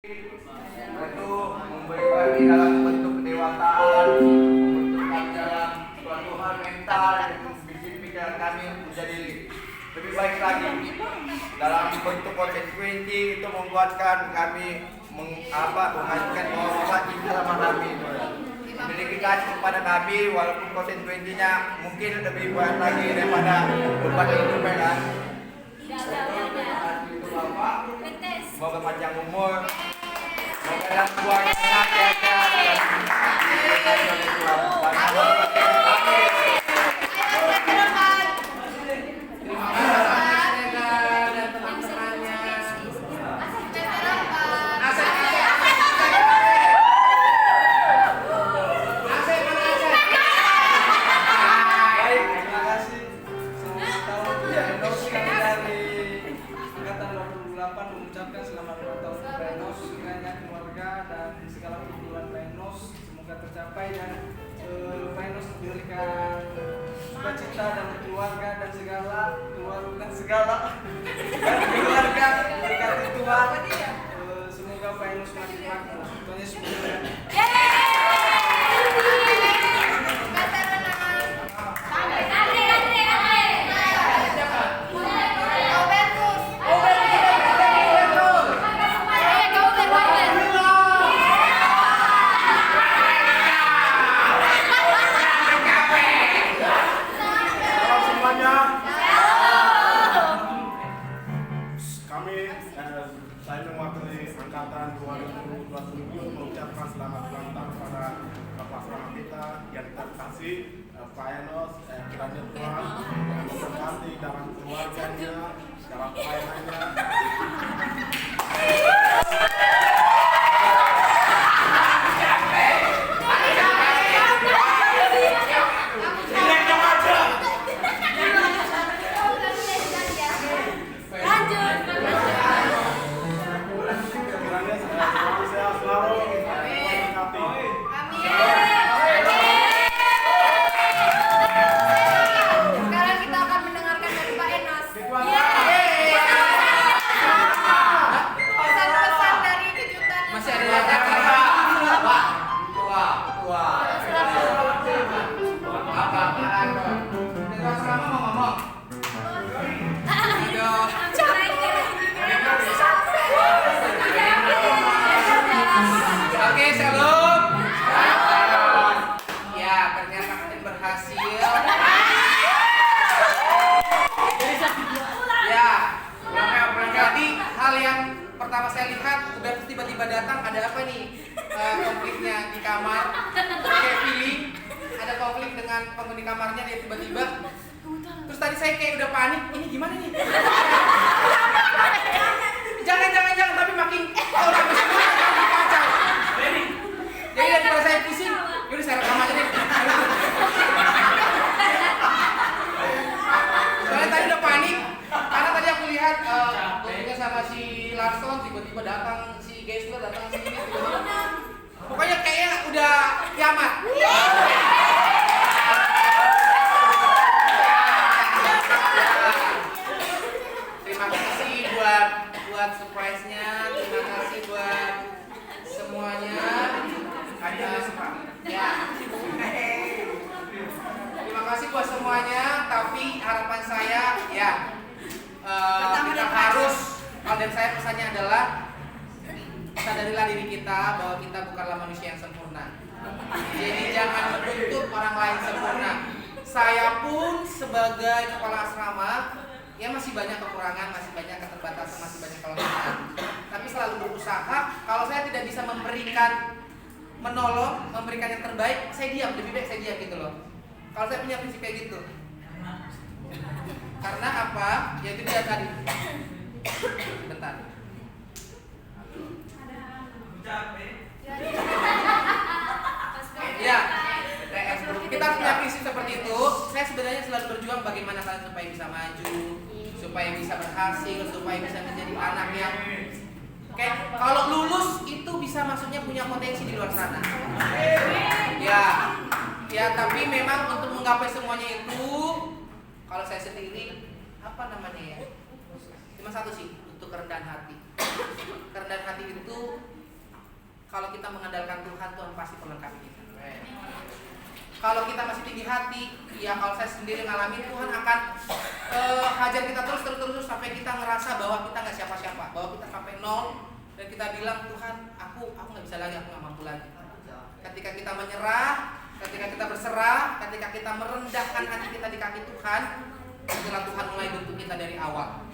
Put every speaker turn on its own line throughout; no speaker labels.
Itu memberi kami dalam bentuk kedewasaan, membentuk dalam suatu hal mental yang bikin pikiran kami menjadi lebih baik lagi. Dalam bentuk konten 20 itu membuatkan kami mengajukan bahwa cinta sama Nabi. Dedikasi kepada Nabi, walaupun konten 20-nya mungkin lebih baik lagi daripada berbagai hidup kan. Semoga panjang umur, semoga dalam keluarga senantiasa dan oleh Tuhan.
Mengucapkan selamat ulang tahun Prenos, kiranya keluarga dan segala kebutuhan Prenos semoga tercapai dan Prenos diberikan sukacita dan keluarga dan segala keluarga diberikan Tuhan. Semoga Prenos makin makmur. Tuhan Yesus memberkati.
Saya mewakili angkatan 2027 mengucapkan selamat ulang tahun kepada Bapak Asrama kita yang terkasih Pak Enos. Kiranya Tuhan memberkati dalam keluarganya, dalam pelayanannya.
Pertama saya lihat udah tiba-tiba datang, ada apa nih konfliknya di kamar, kayak feeling ada konflik dengan penghuni kamarnya, dia tiba-tiba terus tadi saya kayak udah panik, ini gimana nih, jangan tapi makin orang kacau, jadi daripada saya pusing yaudah saya rekam aja deh. Soalnya tadi udah panik karena tadi aku lihat konfliknya sama si Larson, tiba-tiba datang si Geisler, datang si ini, tiba-tiba pokoknya kayaknya udah kiamat. Terima kasih buat surprise-nya, terima kasih buat semuanya. Ya. Terima kasih buat semuanya, tapi harapan saya ya kita harus, kalau dari saya pesannya adalah sadarilah diri kita bahwa kita bukanlah manusia yang sempurna. Jadi jangan menuntut orang lain sempurna. Saya pun sebagai kepala asrama ya masih banyak kekurangan, masih banyak keterbatasan, masih banyak kelemahan. Tapi selalu berusaha. Kalau saya tidak bisa menolong, memberikan yang terbaik, saya diam, lebih baik saya diam gitu loh. Kalau saya punya prinsip kayak gitu. Karena apa? Ya itu dia tadi. Bentar. Ya, kita punya prinsip seperti itu. Saya sebenarnya selalu berjuang bagaimana kalian supaya bisa maju, supaya bisa berhasil, supaya bisa menjadi anak yang kayak kalau lulus itu bisa maksudnya punya potensi di luar sana. Ya, tapi memang untuk menggapai semuanya itu, kalau saya sendiri apa namanya ya? Cuma satu sih, untuk kerendahan hati. Kerendahan hati itu kalau kita mengandalkan Tuhan, Tuhan pasti melengkapi kita. Kalau kita masih tinggi hati, ya kalau saya sendiri ngalamin, Tuhan akan hajar kita terus sampai kita ngerasa bahwa kita nggak siapa-siapa, bahwa kita sampai nol dan kita bilang, Tuhan, aku nggak bisa lagi, aku nggak mampu lagi. Ketika kita menyerah, ketika kita berserah, ketika kita merendahkan hati kita di kaki Tuhan, setelah Tuhan mulai bentuk kita dari awal.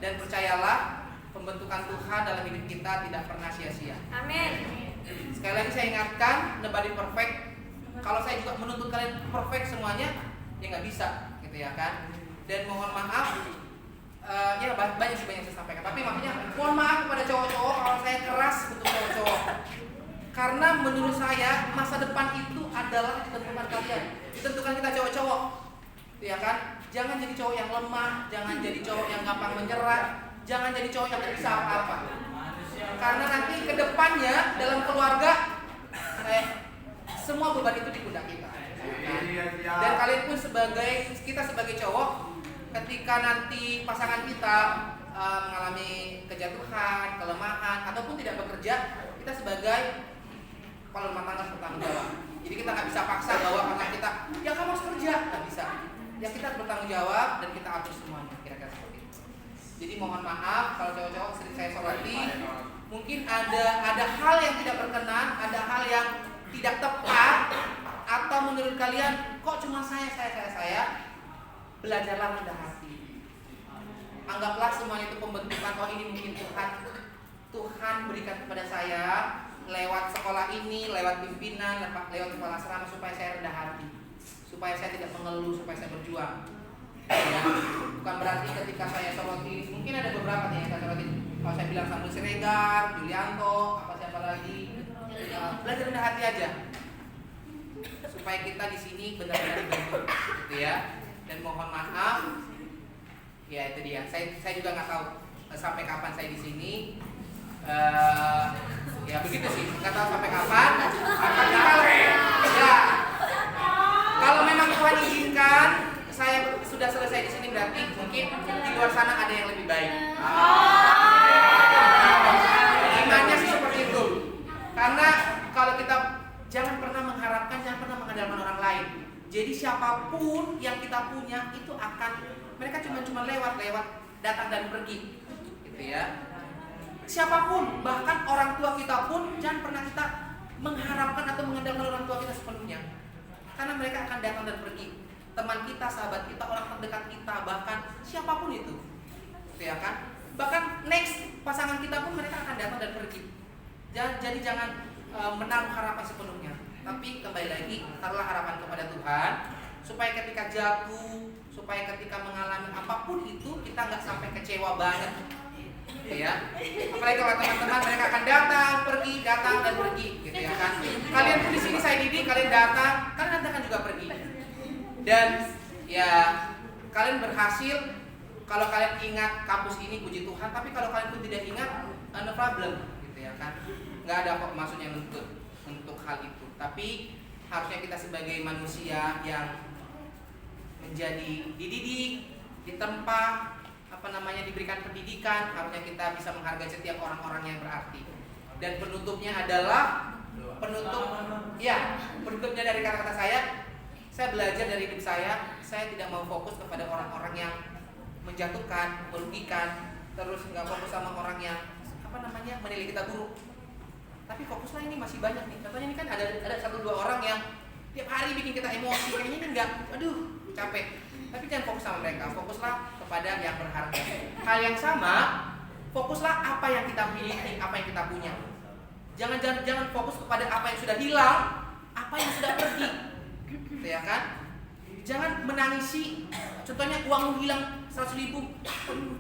Dan percayalah, pembentukan Tuhan dalam hidup kita tidak pernah sia-sia.
Amin.
Sekali lagi saya ingatkan, nobody perfect. Kalau saya juga menuntut kalian perfect semuanya, ya nggak bisa, gitu ya kan. Dan mohon maaf, ya banyak sih yang saya sampaikan. Tapi makanya mohon maaf kepada cowok-cowok kalau saya keras untuk cowok-cowok. Karena menurut saya masa depan itu adalah ditentukan kalian, ditentukan kita cowok-cowok, gitu ya kan. Jangan jadi cowok yang lemah, jangan jadi cowok yang gampang menyerah, jangan jadi cowok yang nggak bisa apa-apa. Karena nanti kedepannya dalam keluarga, semua beban itu di pundak kita. Dan kalian pun kita sebagai cowok, ketika nanti pasangan kita mengalami kejatuhan, kelemahan, ataupun tidak bekerja, kita sebagai kepala rumah tangga harus bertanggung jawab. Jadi kita nggak bisa paksa bahwa pasangan kita, ya kamu harus kerja, nggak bisa. Ya kita harus bertanggung jawab dan kita atur semuanya, kira-kira seperti itu. Jadi mohon maaf kalau cowok-cowok sering saya soroti, mungkin ada hal yang tidak berkenan, ada hal yang tidak tepat, atau menurut kalian kok cuma saya, belajarlah rendah hati. Anggaplah semuanya itu pembentukan. Oh ini mungkin Tuhan berikan kepada saya lewat sekolah ini, lewat pimpinan, lewat kepala asrama, supaya saya rendah hati, supaya saya tidak mengeluh, supaya saya berjuang. Ya, bukan berarti ketika saya soroti, mungkin ada beberapa nih yang saya soroti. Kalau saya bilang Samuel Siregar, Julianto, siapa lagi, belajar rendah hati aja, supaya kita di sini benar-benar dibentuk, gitu ya. Dan mohon maaf, ya itu dia. Saya juga nggak tahu sampai kapan saya di sini. Ya begitu sih, nggak tahu sampai kapan. Tapi kalau memang Tuhan izinkan saya sudah selesai di sini, berarti mungkin di luar sana ada yang lebih baik. Imannya sih seperti itu. Karena kalau kita jangan pernah mengharapkan, jangan pernah mengandalkan orang lain. Jadi siapapun yang kita punya itu akan, mereka cuma lewat datang dan pergi, gitu ya. Siapapun, bahkan orang tua kita pun jangan pernah kita mengharapkan atau mengandalkan orang tua kita sepenuhnya, karena mereka akan datang dan pergi. Teman kita, sahabat kita, orang terdekat kita, bahkan siapapun itu, gitu ya kan. Bahkan next pasangan kita pun mereka akan datang dan pergi. Jadi jangan menaruh harapan sepenuhnya, tapi kembali lagi taruhlah harapan kepada Tuhan, supaya ketika jatuh, supaya ketika mengalami apapun itu kita nggak sampai kecewa banget, ya. Apalagi kalau teman-teman mereka akan datang dan pergi, gitu ya kan. Kalian pun di sini saya didik, kalian datang, kalian nanti akan juga pergi. Dan ya kalian berhasil kalau kalian ingat kampus ini, puji Tuhan. Tapi kalau kalian pun tidak ingat, no problem, gitu ya kan. Nggak ada kok maksudnya untuk hal itu. Tapi harusnya kita sebagai manusia yang menjadi dididik, ditempa, diberikan pendidikan, harusnya kita bisa menghargai setiap orang-orang yang berarti. Dan penutupnya adalah penutupnya dari kata-kata saya belajar dari hidup saya tidak mau fokus kepada orang-orang yang menjatuhkan, merugikan, terus nggak fokus sama orang yang menilai kita buruk. Tapi fokuslah, ini masih banyak nih. Contohnya ini kan ada 1-2 orang yang tiap hari bikin kita emosi, kayaknya ini capek. Tapi jangan fokus sama mereka, fokuslah kepada yang berharga. Hal yang sama, fokuslah apa yang kita miliki, apa yang kita punya. Jangan fokus kepada apa yang sudah hilang, apa yang sudah pergi, gitu ya kan? Jangan menangisi, contohnya uang hilang 100.000,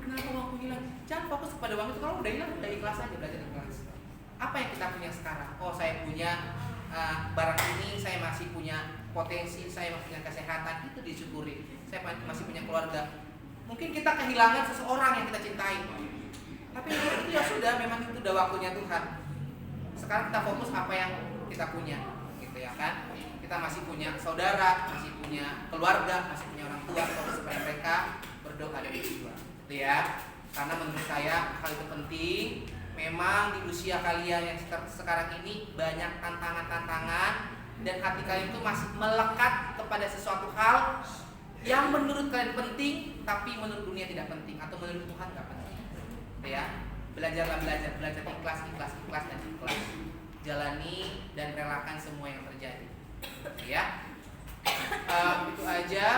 kenapa uangku hilang? Jangan fokus kepada uang itu, kalau udah hilang udah ikhlas aja, belajar ikhlas. Apa yang kita punya sekarang? Oh, saya punya barang ini, saya masih punya potensi, saya masih punya kesehatan, itu disyukuri. Saya masih punya keluarga. Mungkin kita kehilangan seseorang yang kita cintai, tapi itu ya sudah, memang itu udah waktunya Tuhan. Sekarang kita fokus apa yang kita punya, gitu ya kan? Kita masih punya saudara, masih punya keluarga, masih punya orang tua, fokus kepada mereka, berdoa dan berdoa, gitu ya. Karena menurut saya hal itu penting. Memang di usia kalian yang sekarang ini banyak tantangan-tantangan dan hati kalian itu masih melekat kepada sesuatu hal yang menurut kalian penting tapi menurut dunia tidak penting atau menurut Tuhan nggak penting. Ya, belajar ikhlas dan ikhlas. Jalani dan relakan semua yang terjadi. Ya, itu aja.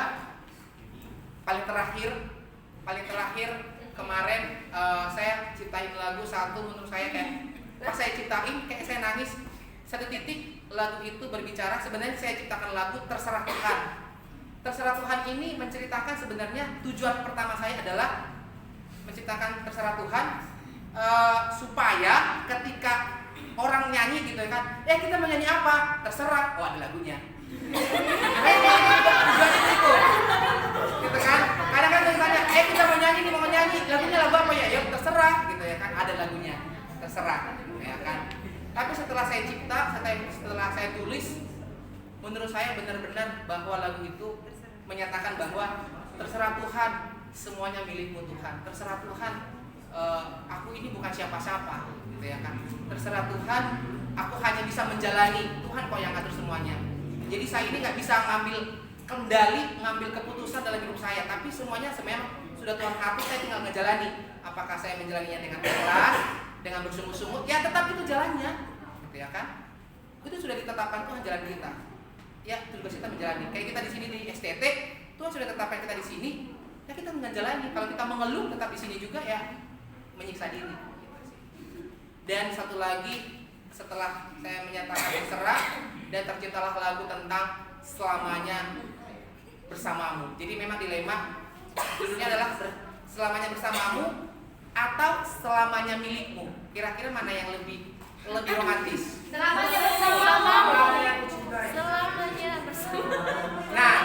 Paling terakhir kemarin saya ciptain lagu satu, menurut saya kayak pas saya ciptain kayak saya nangis satu titik. Lagu itu berbicara, sebenarnya saya ciptakan lagu Terserah Tuhan. Terserah Tuhan ini menceritakan sebenarnya tujuan pertama saya adalah menciptakan Terserah Tuhan supaya ketika orang nyanyi gitu kan, kita mau nyanyi apa? Terserah. Oh, ada lagunya. Tujuannya itu. Gitu kan? Kadang-kadang ditanya, kita mau nyanyi nih, mau nyanyi. Lagunya lagu apa ya? Ya terserah gitu ya kan, ada lagunya. Terserah, ya kan. Tapi setelah saya cipta, setelah saya tulis, menurut saya benar-benar bahwa lagu itu menyatakan bahwa terserah Tuhan, semuanya milikmu Tuhan. Terserah Tuhan, aku ini bukan siapa-siapa, gitu ya kan. Terserah Tuhan, aku hanya bisa menjalani. Tuhan kok yang ngatur semuanya. Jadi saya ini nggak bisa ngambil kendali, ngambil keputusan dalam hidup saya. Tapi semuanya sebenarnya sudah Tuhan atur, saya tinggal ngejalani. Apakah saya menjalaninya dengan ikhlas, dengan bersungguh-sungguh, ya tetap itu jalannya, gitu ya kan? Itu sudah ditetapkan Tuhan jalan kita. Ya, tugas kita menjalani. Kayak kita di sini di STT, Tuhan sudah tetapkan kita di sini, ya kita menjalani. Kalau kita mengeluh tetap di sini juga ya menyiksa diri. Dan satu lagi, setelah saya menyatakan terserah dan terciptalah lagu tentang selamanya bersamamu. Jadi memang dilema judulnya adalah selamanya bersamamu atau selamanya milikmu. Kira-kira mana yang lebih romantis?
Selamanya bersamamu.
Selamanya bersamamu. Nah,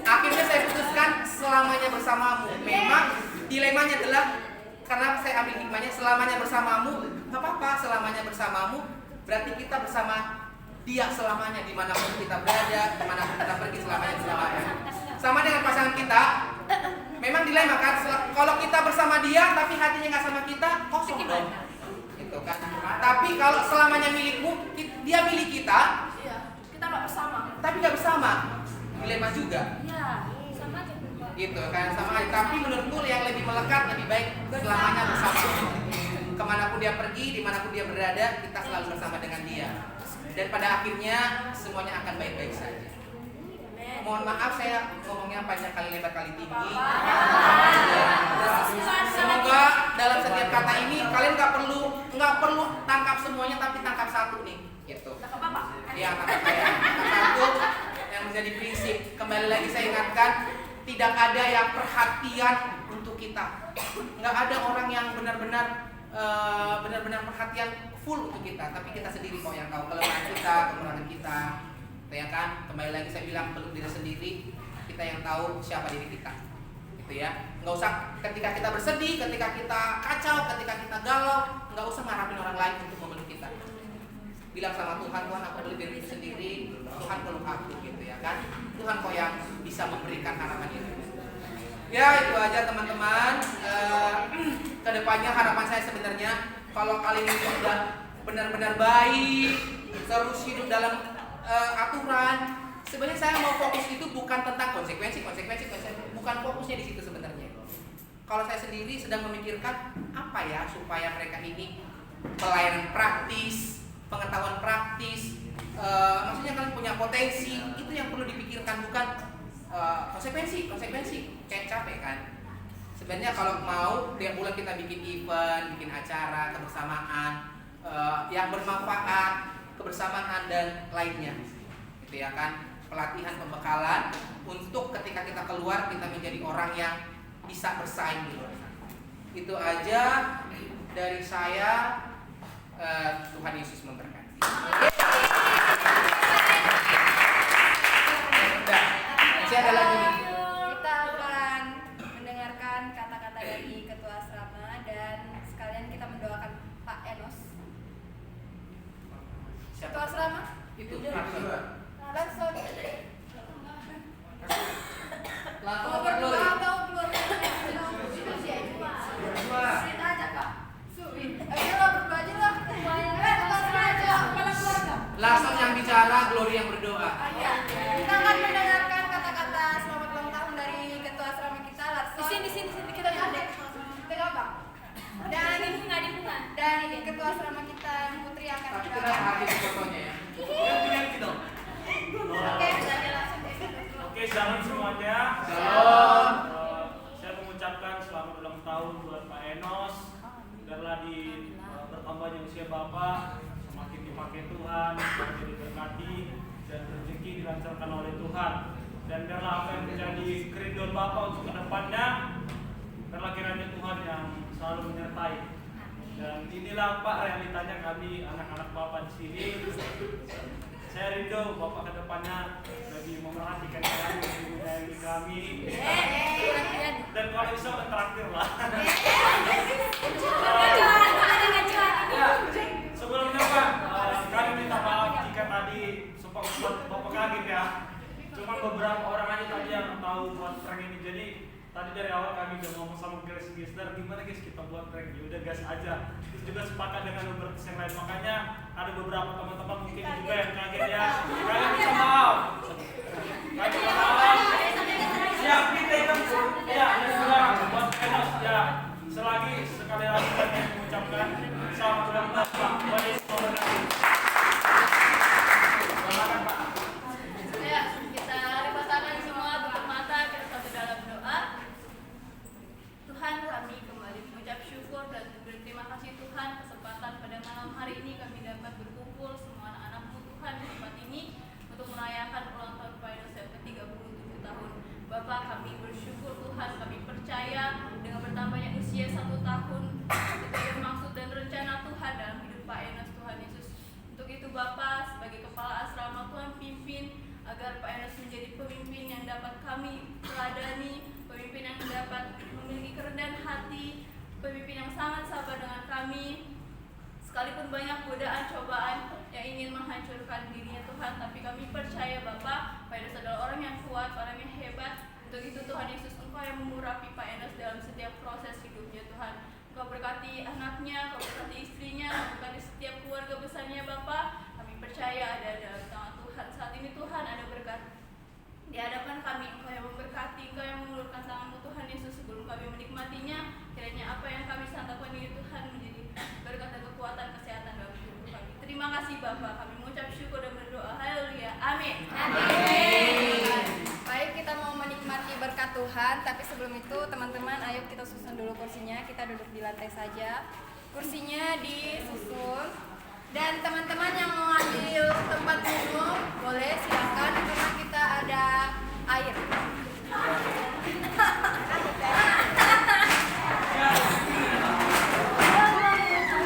akhirnya saya putuskan selamanya bersamamu. Memang dilemanya adalah karena saya ambil hikmahnya selamanya bersamamu. Gak apa-apa, selamanya bersamamu berarti kita bersama Dia selamanya, dimanapun kita berada, dimanapun kita pergi, selamanya bersamanya. Sama dengan pasangan kita, memang dilema kan, kalau kita bersama dia tapi hatinya nggak sama kita, kosong dong, gitu kan. Tapi kalau selamanya milikmu, dia milik kita,
Kita nggak bersama.
tapi nggak bersama, dilema juga.
Iya, sama aja.
Gitu kan, sama aja. Tapi menurutku yang lebih melekat, lebih baik selamanya bersama. Kemanapun dia pergi, dimanapun dia berada, kita selalu bersama dengan dia. Dan pada akhirnya semuanya akan baik-baik saja. Mohon maaf saya ngomongnya panjang kali lebar kali tinggi. Semoga dalam setiap kata ini kalian nggak perlu tangkap semuanya, tapi tangkap satu nih, gitu. Ya, tangkap satu yang menjadi prinsip. Kembali lagi saya ingatkan, tidak ada yang perhatian untuk kita. Nggak ada orang yang benar-benar perhatian full untuk kita, tapi kita sendiri kok yang tahu kelemahan kita, kekurangan kita, ya kan? Kembali lagi saya bilang peluk diri sendiri, kita yang tahu siapa diri kita, gitu ya. Nggak usah ketika kita bersedih, ketika kita kacau, ketika kita galau, nggak usah ngarapin orang lain untuk memeluk kita. Bilang sama Tuhan, Tuhan aku peluk diri sendiri, Tuhan peluk aku, gitu ya kan? Tuhan kok yang bisa memberikan harapan itu. Ya itu aja teman-teman. Kedepannya harapan saya sebenarnya kalau kalian ini sudah benar-benar baik, terus hidup dalam aturan, sebenarnya saya mau fokus itu bukan tentang konsekuensi, bukan fokusnya di situ sebenarnya. Kalau saya sendiri sedang memikirkan apa ya supaya mereka ini pelayanan praktis, pengetahuan praktis, maksudnya kalian punya potensi, itu yang perlu dipikirkan, bukan konsekuensi kayak capek kan. Sebenarnya kalau mau tiap bulan kita bikin event, bikin acara kebersamaan yang bermanfaat, kebersamaan dan lainnya, gitu ya kan. Pelatihan pembekalan untuk ketika kita keluar kita menjadi orang yang bisa bersaing di luar sana. Itu aja dari saya. Tuhan Yesus memberkati. Masih ada lagi nih.
Kita akan mendengarkan kata-kata dari Ketua Asrama dan sekalian kita mendoakan Pak Enos. Ketua Asrama?
Itu.
Langsung.
Langsung
Berdua
keluar.
atau keluar?
Larson yang bicara, Glory yang berdoa.
Kita akan mendengarkan kata-kata selamat ulang tahun dari ketua asrama kita, Larson. Di sini kita lihat. Dan ketua asrama kita yang Putri akan
Tapi kenapa artis fotonya ya?
Oke, shalom semuanya.
Shalom.
Saya mengucapkan selamat ulang tahun buat Pak Enos. Biarlah bertambahnya usia Bapak, semakin dipakai Tuhan, semakin diberkati, dan rezeki dilancarkan oleh Tuhan. Dan biarlah apa yang menjadi kerinduan Bapak untuk kedepannya, biarlah kiranya Tuhan yang selalu menyertai. Dan inilah Pak realitanya kami anak-anak Bapak di sini. Saya rindu Bapak kedepannya lebih memerhatikan kami, menyayangi kami. Dan kalau bisa mentraktir lah. Sebelumnya Pak, kami minta maaf jika tadi sempat membuat Bapak kaget ya. Cuma beberapa orang aja tadi yang tahu buat prank ini. Jadi tadi dari awal kami udah ngomong sama guys, gimana guys kita buat prank? Ya udah gas aja. Terus juga sepakat dengan beberapa yang lain. Makanya ada beberapa teman-teman mungkin juga yang kaget ya. Kalian minta maaf. Kalian minta maaf. Siap kita itu. Ya, buat Enos ya. Selagi sekali lagi kami mengucapkan selamat ulang tahun Pak. Buat Yesus memberkati. Silakan Pak.
Ya, kita lipat tangan semua, tutup mata, kita satu dalam doa. Tuhan, kami kembali mengucap syukur dan berterima kasih Tuhan kesempatan pada malam hari ini kami dapat berkumpul semua anak-anak-Mu Tuhan di tempat ini untuk merayakan ulang tahun Pak Enos yang ke-37 tahun. Bapak, kami bersyukur Tuhan, kami percaya dengan bertambahnya usia 1 tahun sebagai maksud dan rencana Tuhan dalam hidup Pak Enos, Tuhan Yesus. Untuk itu Bapak sebagai kepala asrama Tuhan pimpin agar Pak Enos menjadi pemimpin yang dapat kami teladani, pemimpin yang dapat memiliki kerendahan hati, pemimpin yang sangat sabar dengan kami. Sekalipun banyak godaan, cobaan yang ingin menghancurkan dirinya Tuhan, tapi kami percaya Bapak, Pak Enos adalah orang yang kuat, orang yang hebat. Untuk itu Tuhan Yesus, Engkau yang mengurapi Pak Enos dalam setiap proses hidupnya Tuhan. Engkau berkati anaknya, Engkau berkati istrinya, Engkau berkati setiap keluarga besarnya Bapak. Kami percaya ada dalam tangan Tuhan. Saat ini Tuhan ada berkat di hadapan kami, Engkau yang memberkati, Engkau yang mengulurkan tangan-Mu Tuhan Yesus. Sebelum kami menikmatinya, kiranya apa yang kami santapkan ini Tuhan menjadi berkat dan kekuatan kesehatan dalam hidup kami. Terima kasih Bapak, kami mengucap syukur dan berdoa. Haleluya, amin. Baik, kita mau menikmati berkat Tuhan, tapi sebelum itu teman-teman ayo kita susun dulu kursinya, kita duduk di lantai saja. Kursinya disusun. Dan teman-teman yang mau ambil tempat minum, boleh silakan karena kita ada air.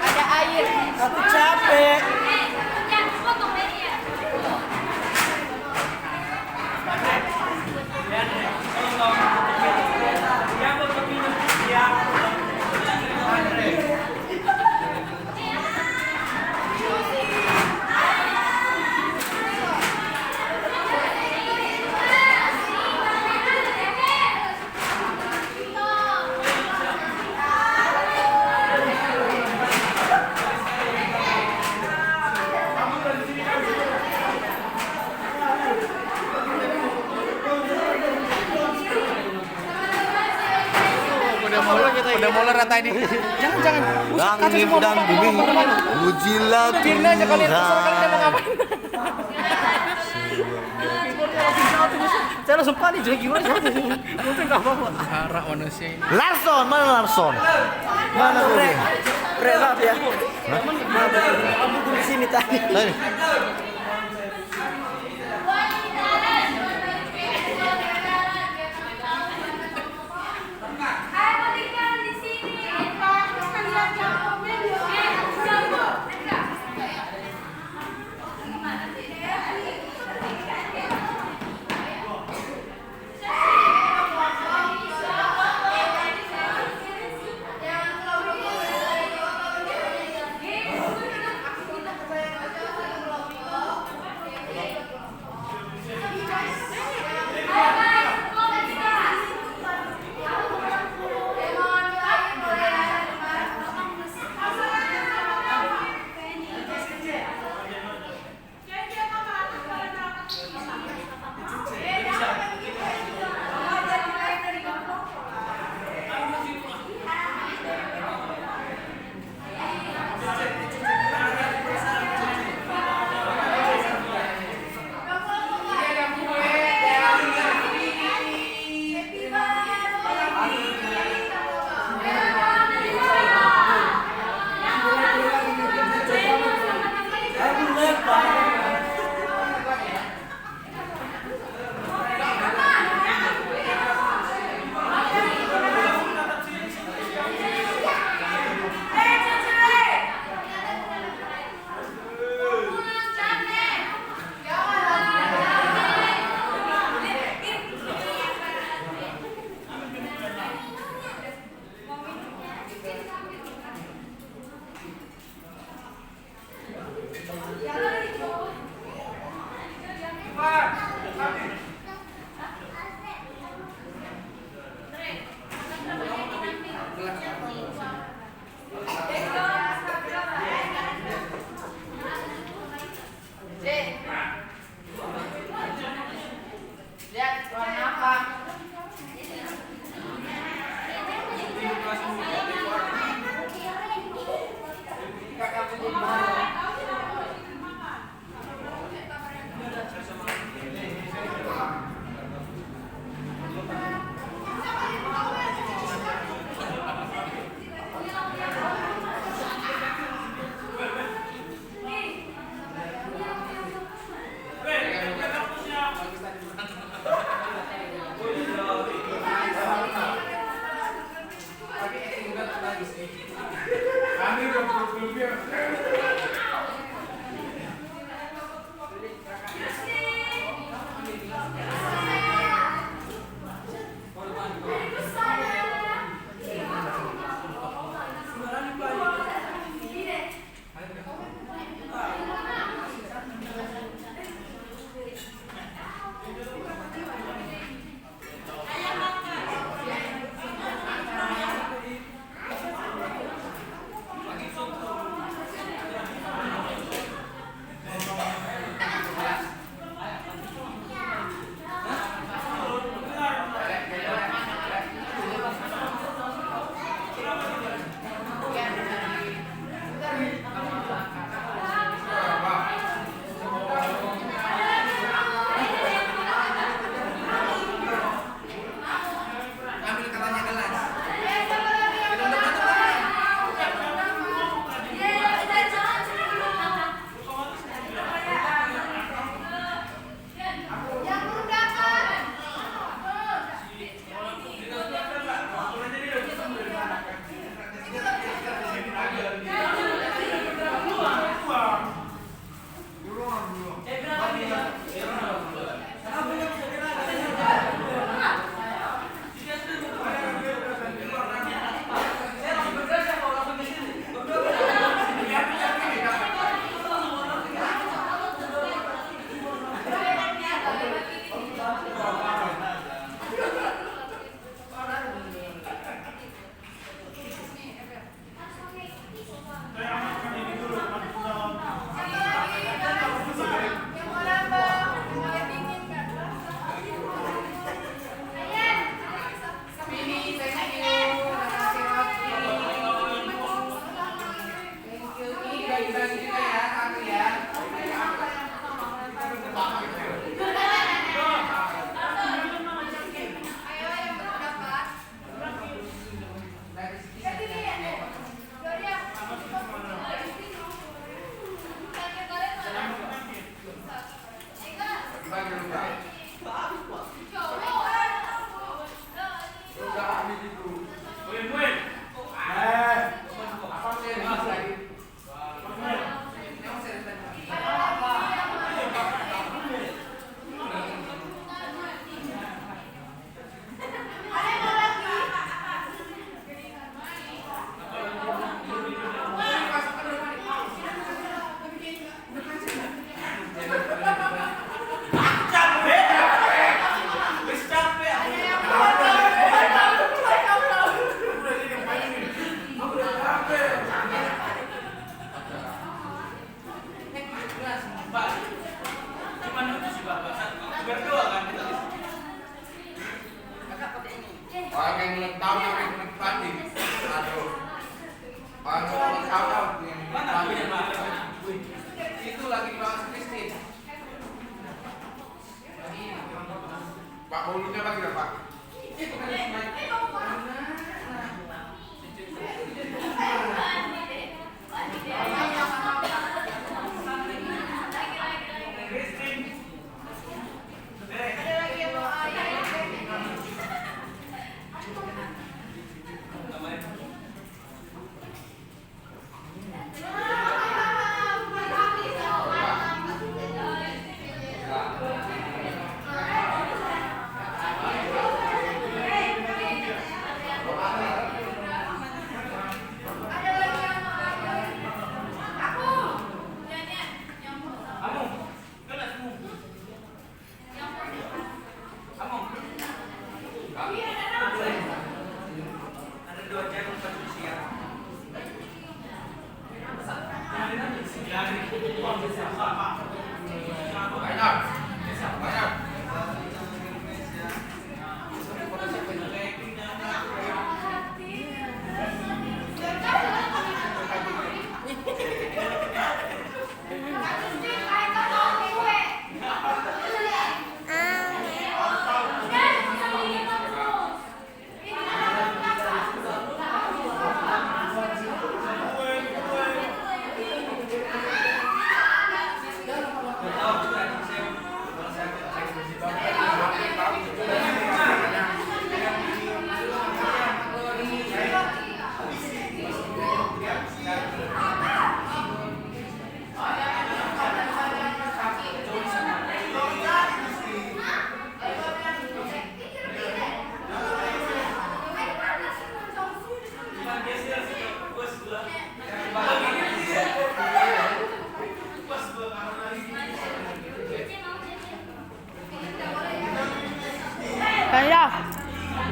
Ada air.
Aku capek.
Udah mulai rata ini.
Jangan.
Langit dan bumi, pujilah Tuhan.
Saya langsung panik jadi gimana? Mungkin nggak apa-apa.
Harap manusia ini.
Larson, mana Larson? Mana Bre?
Bre maaf ya. Aku di sini tadi.
Yang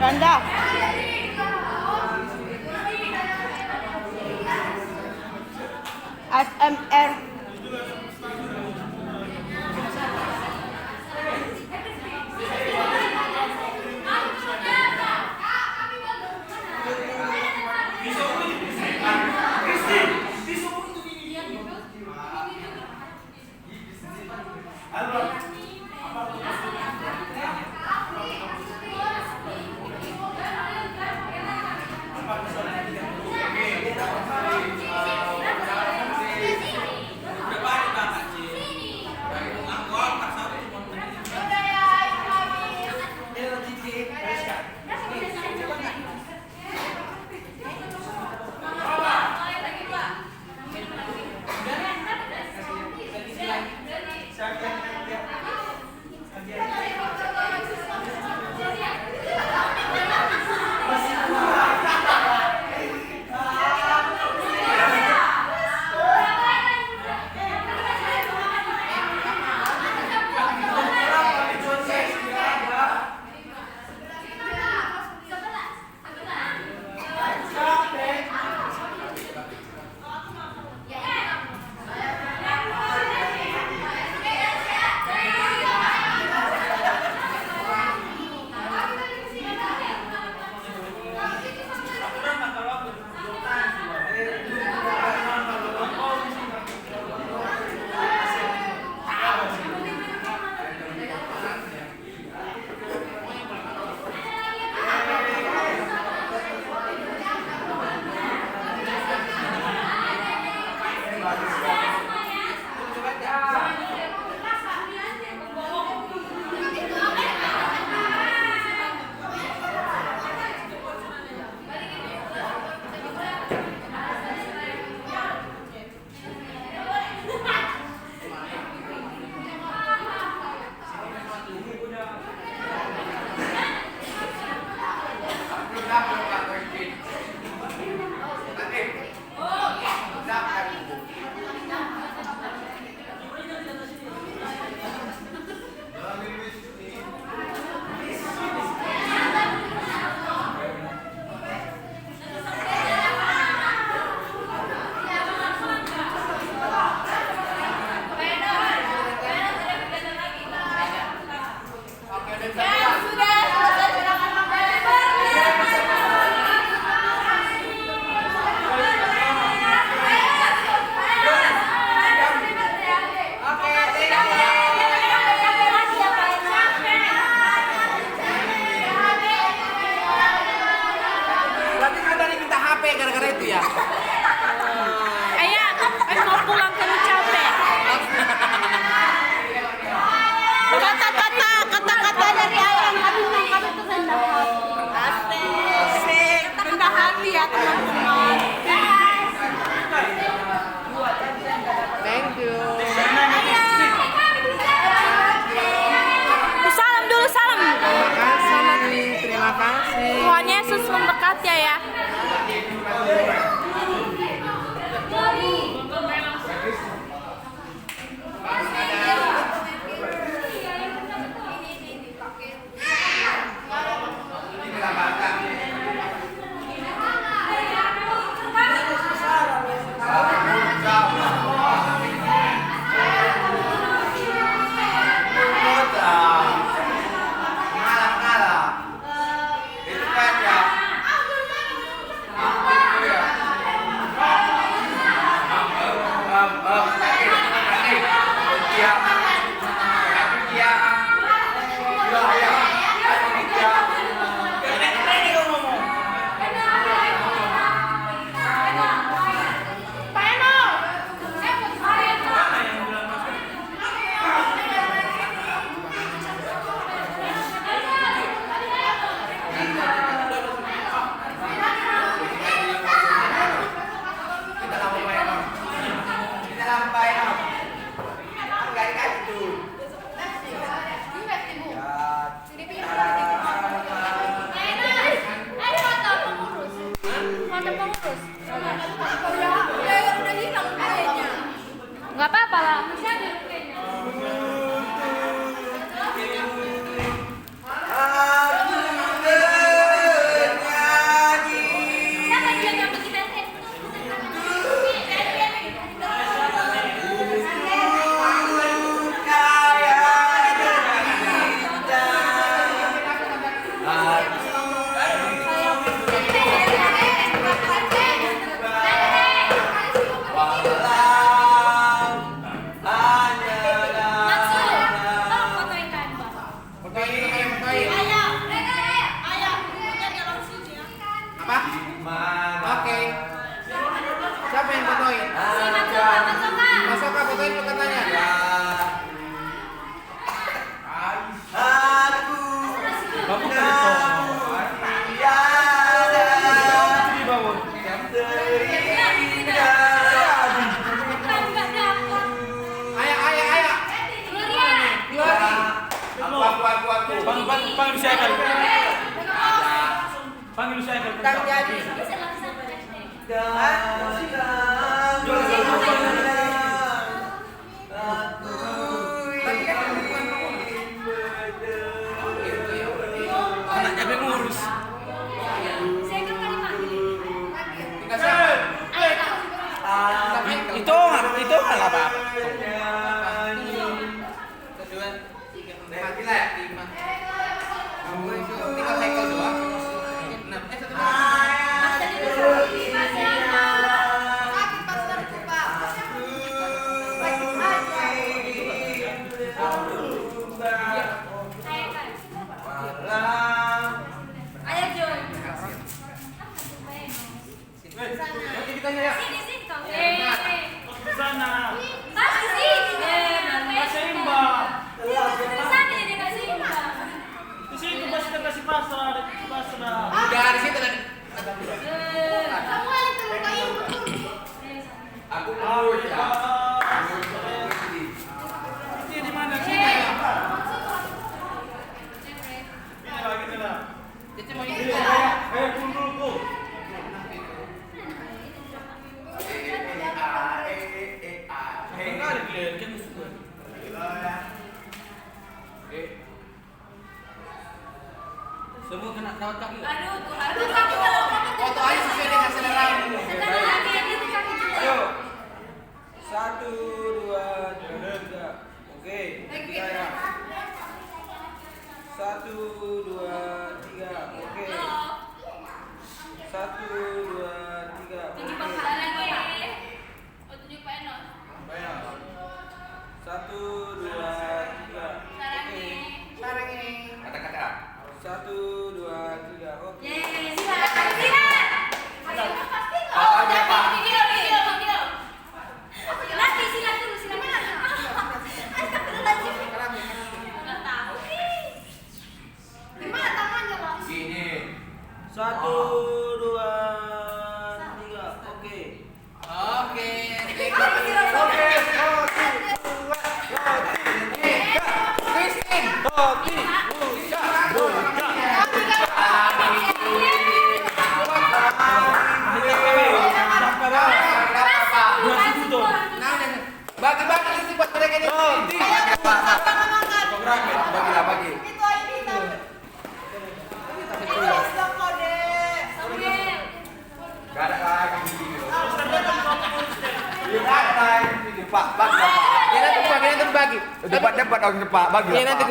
Ganda. SMR.
Siapa yang
Nggak apa-apa lah. Siapa dia yang kita
Apa? Oke. Siapa yang fotoin? Masuk ke fotoin katanya. Ayah.
Panggil saya kali. Panggil saya kali.
Anaknya pengurus.
Itu nggak apa-apa.
Kedua, tiga, empat, lima. Tinggal cycle doang. 6, 1
Di sana. Di situ pasti kasih pasrah.
Udah di situ tadi.
Aku mau ya.
Ini di mana sih? Ini lah.
Jadi mau ini.
Dulu.
Semua kena kawat kaki.
Aduh, Tuhan.
Foto aja sesuai dengan selera.
Ayo. 1, 2, 3. Oke. 3 ya. 1, 2, 3. Oke. 1, 2, 3.
Tujuh pahala lagi. Oh, 7 penos.
1, 2, 3. Oke.
Sekarang ini.
Kata-kata.
1, 2, 3. Oke.
Yeay, silakan. Oh, tapi video. Lagi silakan dulu, silakan. Astagfirullahaladzim. Nggak tahu. Gimana tangannya, Bang?
Gini.
1, 2, 3. Oke.
Oke. Christine. Bagi-bagi itu buat mereka ini.
Bagi. Gak ada lagi di sini loh. Gak ada lagi di sini, Pak. Bagi.
Ya nanti kebagi.
Dapat orang cepat bagi.
Ya nanti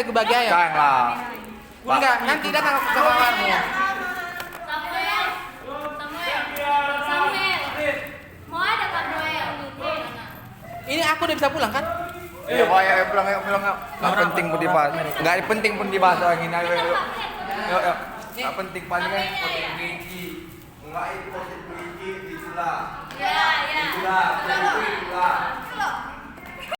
kebagi ayo.
Sayang lah.
Enggak, nanti datang ke kamarmu.
Samuel. Mau ada Kak Noel?
Ini aku udah bisa pulang kan?
Ya, ayo pulang. Nggak penting pun dibahas. Nggak penting pun dibahas lagi. Ayo. Yuk. Nggak penting paling kan poten kelinci. Nggak itu poten kelinci itulah.
Ya.
Itulah.